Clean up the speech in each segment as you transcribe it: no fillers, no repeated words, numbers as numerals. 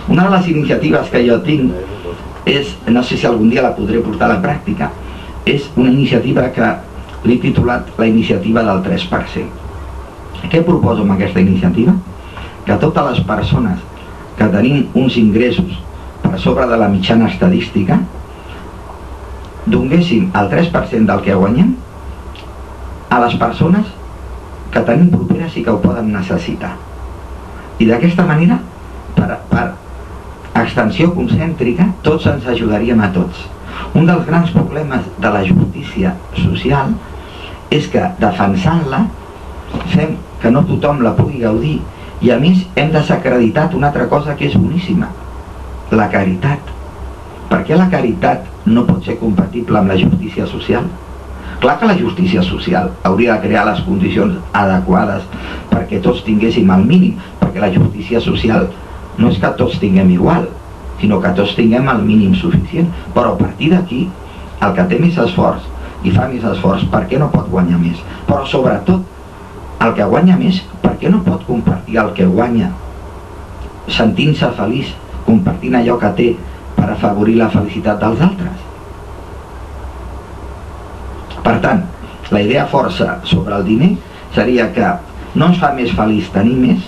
Una de les iniciatives que jo tinc és, no sé si algun dia la podré portar a la pràctica, és una iniciativa que l'he titulat la iniciativa del 3%. Què proposo amb aquesta iniciativa? Que totes les persones que tenim uns ingressos per sobre de la mitjana estadística donéssim el 3% del que guanyem a les persones que tenim properes i que ho poden necessitar. I d'aquesta manera, per extensió concèntrica, tots ens ajudaríem a tots. Un dels grans problemes de la justícia social és que, defensant-la, fem que no tothom la pugui gaudir i, a més, hem desacreditat una altra cosa que és boníssima, la caritat. Per què la caritat no pot ser compatible amb la justícia social? Clar que la justícia social hauria de crear les condicions adequades perquè tots tinguéssim el mínim, perquè la justícia social no és que tots tinguem igual, sinó que tots tinguem el mínim suficient. Però a partir d'aquí, el que té més esforç i fa més esforç, per què no pot guanyar més? Però sobretot, el que guanya més, per què no pot compartir el que guanya, sentint-se feliç, compartint allò que té per afavorir la felicitat dels altres? Per tant, la idea força sobre el diner seria que no ens fa més feliç tenir més,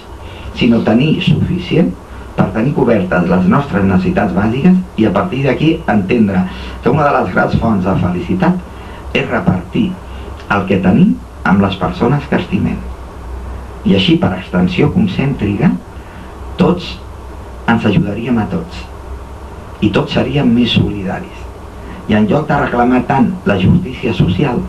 sinó tenir suficient per tenir cobertes les nostres necessitats bàsiques i a partir d'aquí entendre que una de les grans fonts de felicitat és repartir el que tenim amb les persones que estimem. I així, per extensió concèntrica, tots ens ajudaríem a tots i tots seríem més solidaris. I en lloc de reclamar tant la justícia social,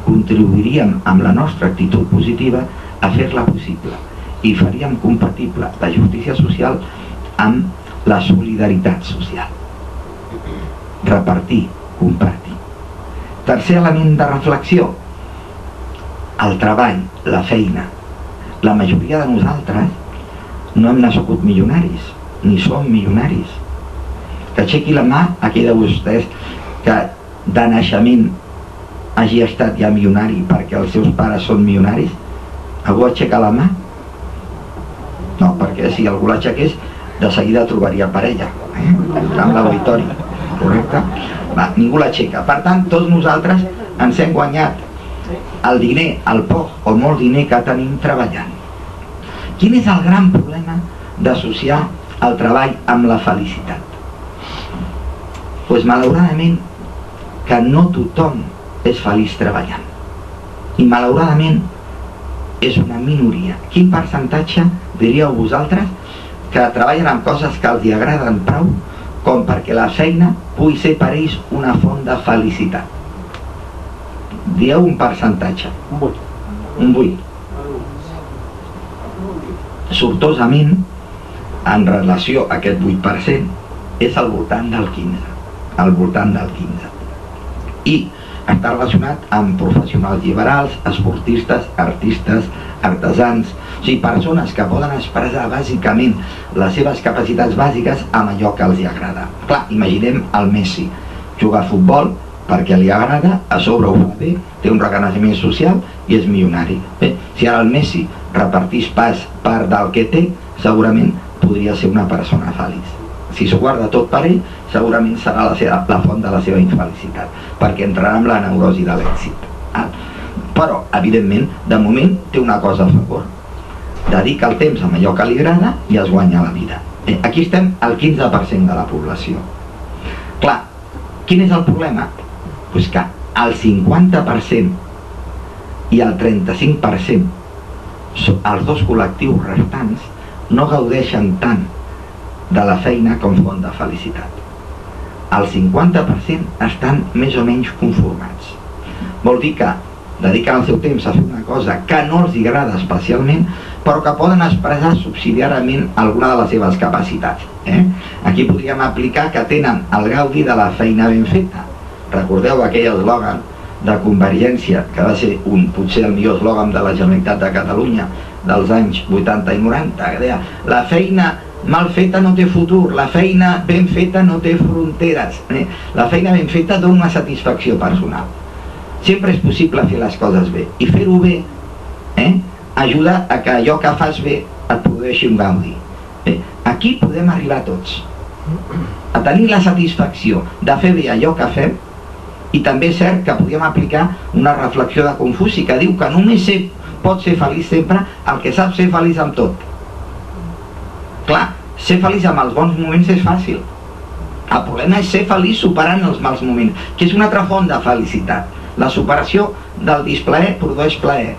contribuiríem amb la nostra actitud positiva a fer-la possible i faríem compatible la justícia social amb la solidaritat social. Repartir, compartir. Tercer element de reflexió, el treball, la feina. La majoria de nosaltres no hem nascut milionaris, ni som milionaris. Que aixequi la mà aquell de vostès que de naixement hagi estat ja milionari perquè els seus pares són milionaris. Algú aixeca la mà? No, perquè si algú l'aixequés de seguida trobaria parella amb l'auditori, correcte? Va, ningú l'aixeca. Per tant, tots nosaltres ens hem guanyat el diner, el poc o molt diner que tenim treballant. Quin és el gran problema d'associar el treball amb la felicitat? Doncs malauradament que no tothom és feliç treballant. I malauradament és una minoria. Quin percentatge diríeu vosaltres que treballen amb coses que els agraden prou com perquè la feina pugui ser per ells una font de felicitat? Dieu un percentatge. Un 8. Sortosament, en relació a aquest 8%, és al voltant del 15%. Al voltant del 15%. I està relacionat amb professionals liberals, esportistes, artistes, artesans, o sigui, persones que poden expressar bàsicament les seves capacitats bàsiques amb allò que els agrada. Clar, imaginem el Messi, juga a futbol perquè li agrada, a sobre ho fa bé, té un reconeixement social i és milionari. Bé, si ara el Messi repartís pas part del que té, segurament podria ser una persona feliç. Si s'ho guarda tot per ell, segurament serà la font de la seva infelicitat, perquè entrarà en la neurosi de l'èxit. Però, evidentment, de moment té una cosa a favor. Dedica el temps amb allò que li agrada i es guanya la vida. Aquí estem al 15% de la població. Clar, quin és el problema? Doncs que el 50% i el 35%, els dos col·lectius restants, no gaudeixen tant de la feina com font de felicitat. El 50% estan més o menys conformats. Vol dir que dediquen el seu temps a fer una cosa que no els agrada especialment, però que poden expressar subsidiàriament alguna de les seves capacitats. Aquí podríem aplicar que tenen el gaudi de la feina ben feta. Recordeu aquell eslògan de Convergència, que va ser potser el millor eslògan de la Generalitat de Catalunya dels anys 80 i 90, que deia: la feina mal feta no té futur, la feina ben feta no té fronteres. La feina ben feta dona una satisfacció personal. Sempre és possible fer les coses bé, i fer-ho bé ajuda a que allò que fas bé et produeixi un gaudi. Aquí podem arribar tots a tenir la satisfacció de fer bé allò que fem, i també és cert que podríem aplicar una reflexió de Confuci que diu que només pot ser feliç sempre el que sap ser feliç amb tot. Clar, ser feliç amb els bons moments és fàcil. El problema és ser feliç superant els mals moments, que és una altra font de felicitat. La superació del displaer produeix plaer.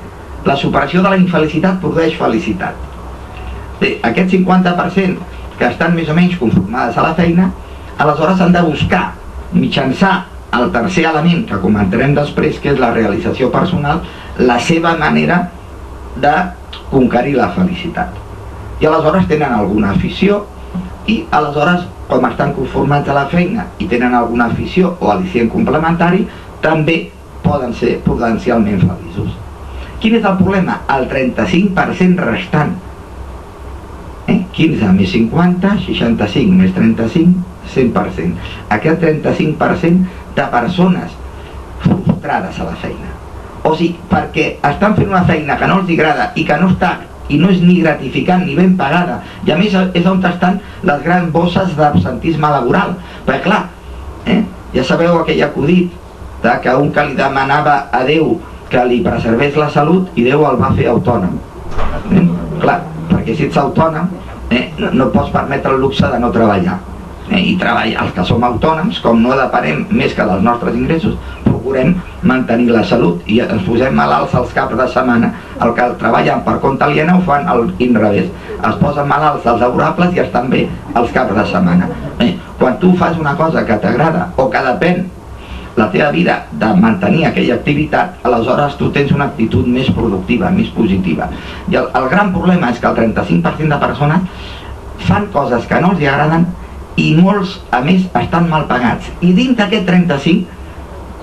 La superació de la infelicitat produeix felicitat. Bé, aquest 50% que estan més o menys conformades a la feina, aleshores han de buscar, mitjançant el tercer element que comentarem després, que és la realització personal, la seva manera de conquerir la felicitat. I aleshores tenen alguna afició, i aleshores, com estan conformats a la feina i tenen alguna afició o al·licient complementari, també poden ser potencialment feliços. Quin és el problema? El 35% restant. 15 més 50, 65 més 35, 100%. Aquest 35% de persones frustrades a la feina. O sigui, perquè estan fent una feina que no els agrada i que no és ni gratificant ni ben pagada, i a més és on estan les grans bosses d'absentisme laboral. Perquè clar, ja sabeu aquell acudit que un que li demanava a Déu que li preservés la salut i Déu el va fer autònom. Clar, perquè si ets autònom no pots permetre el luxe de no treballar. I treballar, els que som autònoms, com no depenem més que dels nostres ingressos, procurem mantenir la salut i ens posem malalts els caps de setmana. El que treballen per compte aliena ho fan al revés, es posen malalts els laborables i estan bé els caps de setmana. Quan tu fas una cosa que t'agrada o que depèn la teva vida de mantenir aquella activitat, aleshores tu tens una actitud més productiva, més positiva. I el gran problema és que el 35% de persones fan coses que no els agraden i molts, a més, estan mal pagats. I dins d'aquest 35,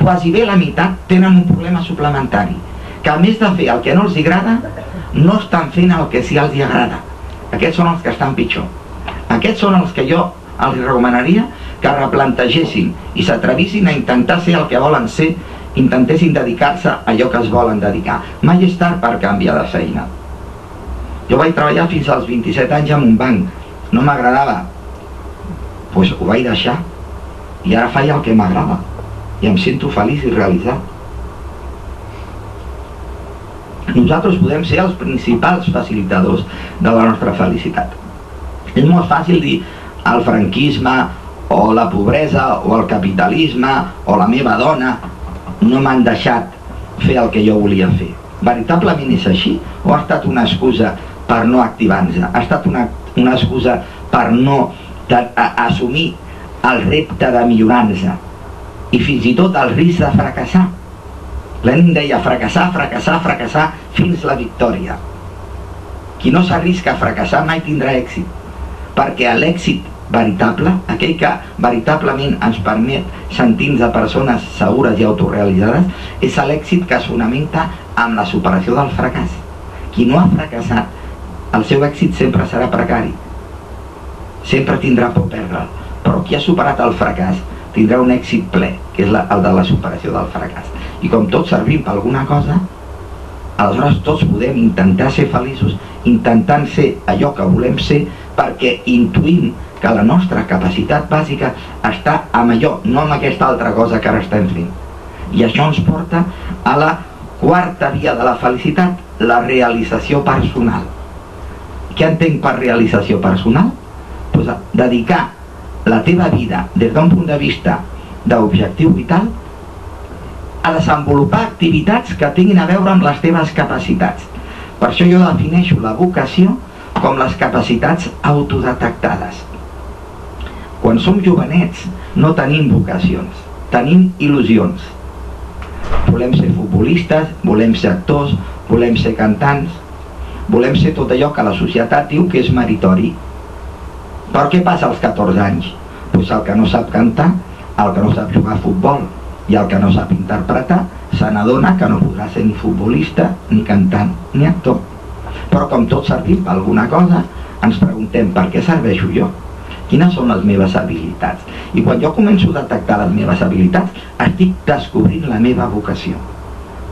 quasi bé la meitat tenen un problema suplementari, que a més de fer el que no els agrada, no estan fent el que sí els agrada. Aquests són els que estan pitjor. Aquests són els que jo els recomanaria que replantegessin i s'atrevissin a intentar ser el que volen ser, intentessin dedicar-se a allò que es volen dedicar. Mai és tard per canviar de feina. Jo vaig treballar fins als 27 anys en un banc, no m'agradava, doncs ho vaig deixar i ara faig el que m'agrada i em sento feliç i realitzat. Nosaltres podem ser els principals facilitadors de la nostra felicitat. És molt fàcil dir el franquisme o la pobresa o el capitalisme o la meva dona no m'han deixat fer el que jo volia fer. Veritablement és així o ha estat una excusa per no activar-nos? Ha estat una excusa per no assumir el repte de millorar-nos i fins i tot el risc de fracassar? Lenin deia fracassar, fracassar, fracassar fins la victòria. Qui no s'arrisca a fracassar mai tindrà èxit, perquè l'èxit veritable, aquell que veritablement ens permet sentir-nos de persones segures i autorealitzades, és l'èxit que es fonamenta amb la superació del fracàs. Qui no ha fracassat, el seu èxit sempre serà precari, sempre tindrà por perdre'l, però qui ha superat el fracàs tindrà un èxit ple, que és el de la superació del fracàs. I com tots servim per alguna cosa, aleshores tots podem intentar ser feliços, intentant ser allò que volem ser, perquè intuïm que la nostra capacitat bàsica està amb allò, no amb aquesta altra cosa que ara estem fent. I això ens porta a la quarta via de la felicitat, la realització personal. Què entenc per realització personal? Doncs dedicar la teva vida des d'un punt de vista d'objectiu vital a desenvolupar activitats que tinguin a veure amb les teves capacitats. Per això jo defineixo la vocació com les capacitats autodetectades. Quan som jovenets no tenim vocacions, tenim il·lusions. Volem ser futbolistes, volem ser actors, volem ser cantants, volem ser tot allò que la societat diu que és meritori. Però què passa als 14 anys? Doncs el que no sap cantar, el que no sap jugar a futbol i el que no sap interpretar, se n'adona que no podrà ser ni futbolista, ni cantant, ni actor. Però com tots servim per alguna cosa, ens preguntem per què serveixo jo? Quines són les meves habilitats? I quan jo començo a detectar les meves habilitats, estic descobrint la meva vocació.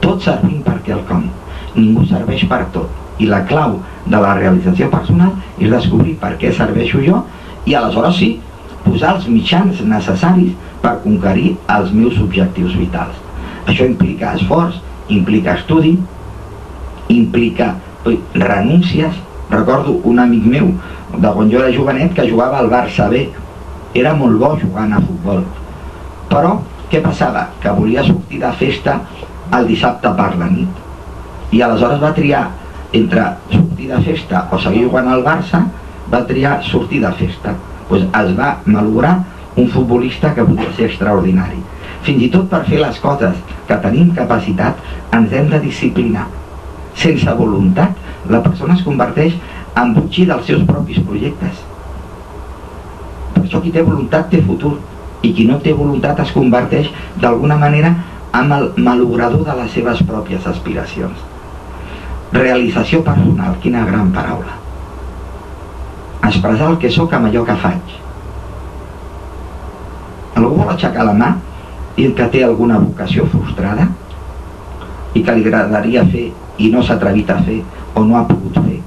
Tots servim per quelcom, ningú serveix per tot. i la clau de la realització personal és descobrir per què serveixo jo i aleshores sí, posar els mitjans necessaris per conquerir els meus objectius vitals. Això implica esforç, implica estudi, implica renúncies. Recordo un amic meu de quan jo era jovenet que jugava al Barça B, era molt bo jugant a futbol, però què passava? Que volia sortir de festa el dissabte per la nit i aleshores va triar entre sortir de festa o seguir jugant al Barça, va triar sortir de festa. Pues es va malograr un futbolista que podia ser extraordinari. Fins i tot per fer les coses que tenim capacitat ens hem de disciplinar. Sense voluntat la persona es converteix en butxí dels seus propis projectes. Per això qui té voluntat té futur i qui no té voluntat es converteix d'alguna manera en el malogrador de les seves pròpies aspiracions. Realització personal, quina gran paraula. Expressar el que sóc amb allò que faig. Algú vol aixecar la mà i que té alguna vocació frustrada i que li agradaria fer i no s'ha atrevit a fer o no ha pogut fer?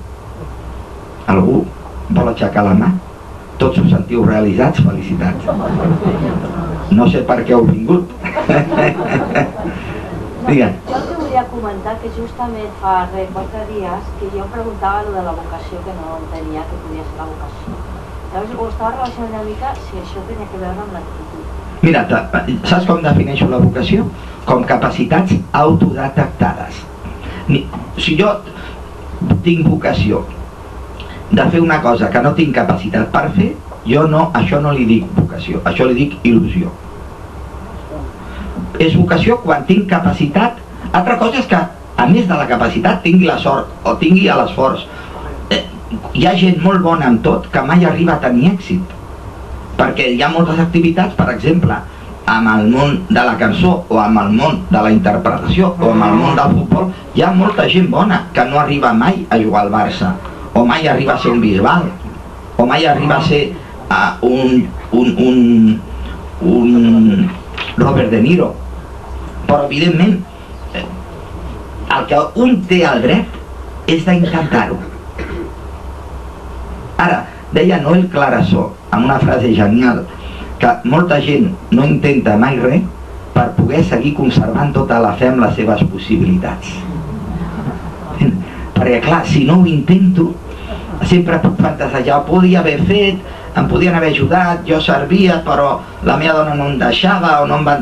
Algú vol aixecar la mà? Tots us sentiu realitzats? Felicitats. No sé per què heu vingut. Digue'm. Jo el que volia comentar que justament fa 4 dies que jo preguntava lo de la vocació, que no entenia que podia ser la vocació. Llavors ho estava relacionant una mica si això tenia que veure amb l'actitud. Mira, saps com defineixo la vocació? Com capacitats autodetectades. Si jo tinc vocació de fer una cosa que no tinc capacitat per fer, jo no, això no li dic vocació, això li dic il·lusió. És vocació quan tinc capacitat. Altra cosa és que, a més de la capacitat, tingui la sort o tingui l'esforç. Hi ha gent molt bona en tot que mai arriba a tenir èxit. Perquè hi ha moltes activitats, per exemple, amb el món de la cançó o amb el món de la interpretació o amb el món del futbol, hi ha molta gent bona que no arriba mai a jugar al Barça, o mai arriba a ser un Bisbal, o mai arriba a ser un Robert De Niro. Però evidentment el que un té el dret és d'intentar-ho. Ara, deia Noel Clarasó amb una frase genial, que molta gent no intenta mai res per poder seguir conservant tota la fe amb les seves possibilitats. Perquè clar, si no ho intento sempre puc fantasejar, ho podia haver fet, em podien haver ajudat, jo servia però la meva dona no em deixava o no em van deixar.